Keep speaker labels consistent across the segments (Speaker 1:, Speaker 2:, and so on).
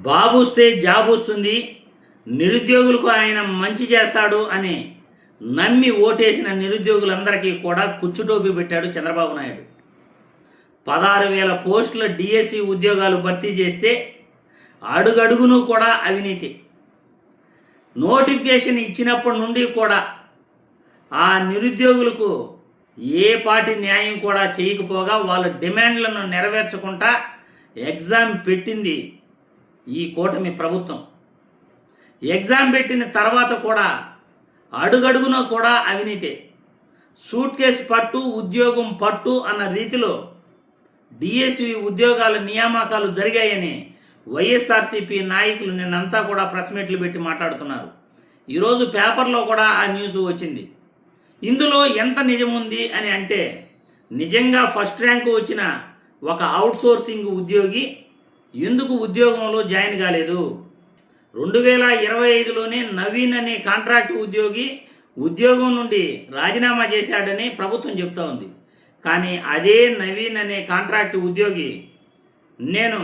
Speaker 1: బాబు వస్తే జాబ్ వస్తుంది, నిరుద్యోగులకు ఆయన మంచి చేస్తాడు అని నమ్మి ఓటేసిన నిరుద్యోగులందరికీ కూడా కుచ్చుటోపి పెట్టాడు చంద్రబాబు నాయుడు. 16,000 పోస్టుల డిఎస్సి ఉద్యోగాలు భర్తీ చేస్తే అడుగడుగును కూడా అవినీతి. నోటిఫికేషన్ ఇచ్చినప్పటి నుండి కూడా ఆ నిరుద్యోగులకు ఏ పార్టీ న్యాయం కూడా చేయకపోగా వాళ్ళ డిమాండ్లను నెరవేర్చకుండా ఎగ్జామ్ పెట్టింది ఈ కూటమి ప్రభుత్వం. ఎగ్జామ్ పెట్టిన తర్వాత కూడా అడుగడుగున కూడా అవినీతి. సూట్ కేసు పట్టు ఉద్యోగం పట్టు అన్న రీతిలో డిఎస్సి ఉద్యోగాల నియామకాలు జరిగాయని వైఎస్ఆర్సీపీ నాయకులు నిన్నంతా కూడా ప్రెస్ మీట్లు పెట్టి మాట్లాడుతున్నారు. ఈరోజు పేపర్లో కూడా ఆ న్యూస్ వచ్చింది. ఇందులో ఎంత నిజం ఉంది అని అంటే, నిజంగా ఫస్ట్ ర్యాంకు వచ్చిన ఒక అవుట్సోర్సింగ్ ఉద్యోగి ఎందుకు ఉద్యోగంలో జాయిన్ కాలేదు? 2025లోనే నవీన్ అనే కాంట్రాక్ట్ ఉద్యోగి ఉద్యోగం నుండి రాజీనామా చేశాడని ప్రభుత్వం చెప్తా ఉంది. కానీ అదే నవీన్ అనే కాంట్రాక్ట్ ఉద్యోగి నేను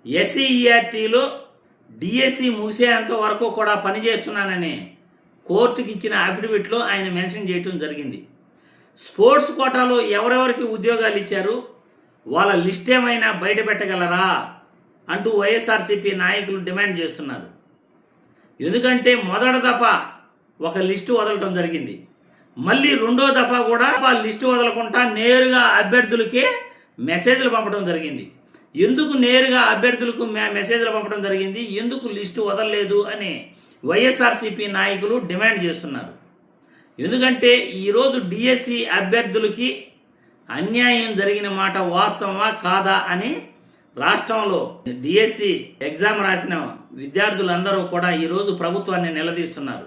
Speaker 1: ఎస్సీఈఆర్టీలో డిఎస్సి ముగిసేంత వరకు కూడా పనిచేస్తున్నానని కోర్టుకి ఇచ్చిన అఫిడవిట్లో ఆయన మెన్షన్ చేయడం జరిగింది. స్పోర్ట్స్ కోటాలో ఎవరెవరికి ఉద్యోగాలు ఇచ్చారు, వాళ్ళ లిస్ట్ ఏమైనా బయట పెట్టగలరా అంటూ వైఎస్ఆర్సీపీ నాయకులు డిమాండ్ చేస్తున్నారు. ఎందుకంటే మొదటి దఫా ఒక లిస్టు వదలటం జరిగింది, మళ్ళీ రెండో దఫా కూడా లిస్టు వదలకుండా నేరుగా అభ్యర్థులకే మెసేజ్లు పంపడం జరిగింది. ఎందుకు నేరుగా అభ్యర్థులకు మెసేజ్లు పంపడం జరిగింది, ఎందుకు లిస్టు వదలలేదు అని వైఎస్ఆర్సీపీ నాయకులు డిమాండ్ చేస్తున్నారు. ఎందుకంటే ఈరోజు డిఎస్సి అభ్యర్థులకి అన్యాయం జరిగిన మాట వాస్తవమా కాదా అని రాష్ట్రంలో డిఎస్సి ఎగ్జామ్ రాసిన విద్యార్థులందరూ కూడా ఈరోజు ప్రభుత్వాన్ని నిలదీస్తున్నారు.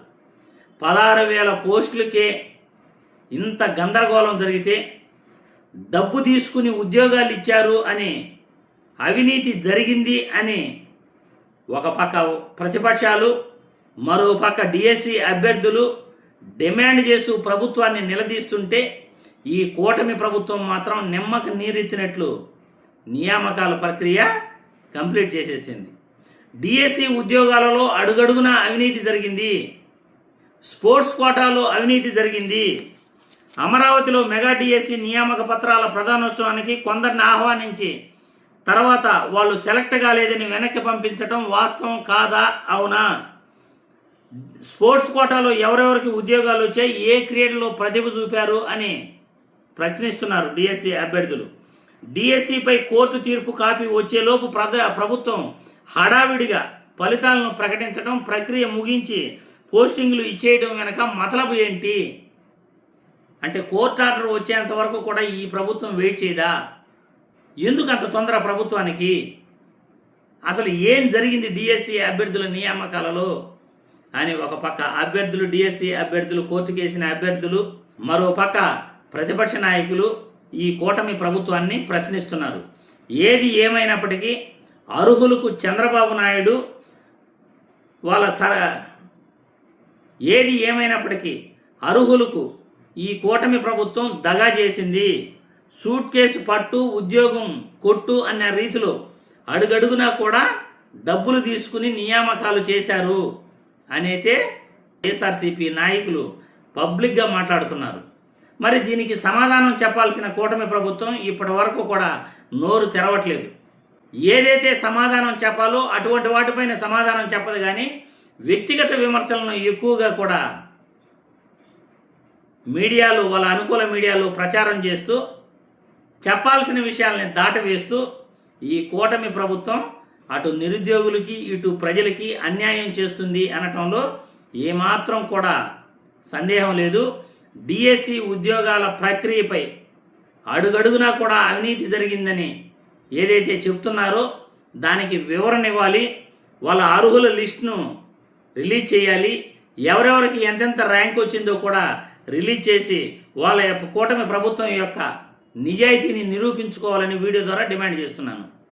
Speaker 1: 16,000 పోస్టులకే ఇంత గందరగోళం జరిగితే, డబ్బు తీసుకుని ఉద్యోగాలు ఇచ్చారు అని అవినీతి జరిగింది అని ఒక పక్క ప్రతిపక్షాలు, మరో పక్క డిఎస్సి అభ్యర్థులు డిమాండ్ చేస్తూ ప్రభుత్వాన్ని నిలదీస్తుంటే, ఈ కూటమి ప్రభుత్వం మాత్రం నిమ్మకు నీరెత్తినట్లు నియామకాల ప్రక్రియ కంప్లీట్ చేసేసింది. డిఎస్సి ఉద్యోగాలలో అడుగడుగున అవినీతి జరిగింది, స్పోర్ట్స్ కోటాలో అవినీతి జరిగింది. అమరావతిలో మెగా డిఎస్సి నియామక పత్రాల ప్రధానోత్సవానికి కొందరిని ఆహ్వానించి తర్వాత వాళ్ళు సెలెక్ట్ కాలేదని వెనక్కి పంపించడం వాస్తవం కాదా, అవునా? స్పోర్ట్స్ కోటాలో ఎవరెవరికి ఉద్యోగాలు వచ్చాయి, ఏ క్రీడలో ప్రతిభ చూపారు అని ప్రశ్నిస్తున్నారు డిఎస్సి అభ్యర్థులు. డిఎస్సిపై కోర్టు తీర్పు కాపీ వచ్చేలోపు ప్రభుత్వం హడావిడిగా ఫలితాలను ప్రకటించడం, ప్రక్రియ ముగించి పోస్టింగ్లు ఇచ్చేయడం వెనక మతలబు ఏంటి? అంటే కోర్టు ఆర్డర్ వచ్చేంత వరకు కూడా ఈ ప్రభుత్వం వెయిట్ చేయదా? ఎందుకు అంత తొందర ప్రభుత్వానికి? అసలు ఏం జరిగింది డిఎస్సి అభ్యర్థుల నియామకాలలో అని ఒక పక్క అభ్యర్థులు, డిఎస్సి అభ్యర్థులు, కోర్టుకేసిన అభ్యర్థులు, మరో పక్క ప్రతిపక్ష నాయకులు ఈ కూటమి ప్రభుత్వాన్ని ప్రశ్నిస్తున్నారు. ఏది ఏమైనప్పటికీ అర్హులకు చంద్రబాబు నాయుడు ఏది ఏమైనప్పటికీ అర్హులకు ఈ కూటమి ప్రభుత్వం దగా చేసింది. సూట్ కేసు పట్టు ఉద్యోగం కొట్టు అన్న రీతిలో అడుగడుగునా కూడా డబ్బులు తీసుకుని నియామకాలు చేశారు అనైతే వైఎస్ఆర్సీపీ నాయకులు పబ్లిక్గా మాట్లాడుతున్నారు. మరి దీనికి సమాధానం చెప్పాల్సిన కూటమి ప్రభుత్వం ఇప్పటి వరకు కూడా నోరు తెరవట్లేదు. ఏదైతే సమాధానం చెప్పాలో అటువంటి వాటిపైన సమాధానం చెప్పదు, కానీ వ్యక్తిగత విమర్శలను ఎక్కువగా కూడా మీడియాలు, వాళ్ళ అనుకూల మీడియాలు ప్రచారం చేస్తూ చెప్పాల్సిన విషయాల్ని దాటవేస్తూ ఈ కూటమి ప్రభుత్వం అటు నిరుద్యోగులకి ఇటు ప్రజలకి అన్యాయం చేస్తుంది అనటంలో ఏమాత్రం కూడా సందేహం లేదు. డిఎస్సి ఉద్యోగాల ప్రక్రియపై అడుగడుగునా కూడా అవినీతి జరిగిందని ఏదైతే చెప్తున్నారో దానికి వివరణ ఇవ్వాలి. వాళ్ళ అర్హుల లిస్టును రిలీజ్ చేయాలి. ఎవరెవరికి ఎంతెంత ర్యాంక్ వచ్చిందో కూడా రిలీజ్ చేసి వాళ్ళ కూటమి ప్రభుత్వం యొక్క నిజాయితీని నిరూపించుకోవాలని వీడియో ద్వారా డిమాండ్ చేస్తున్నాను.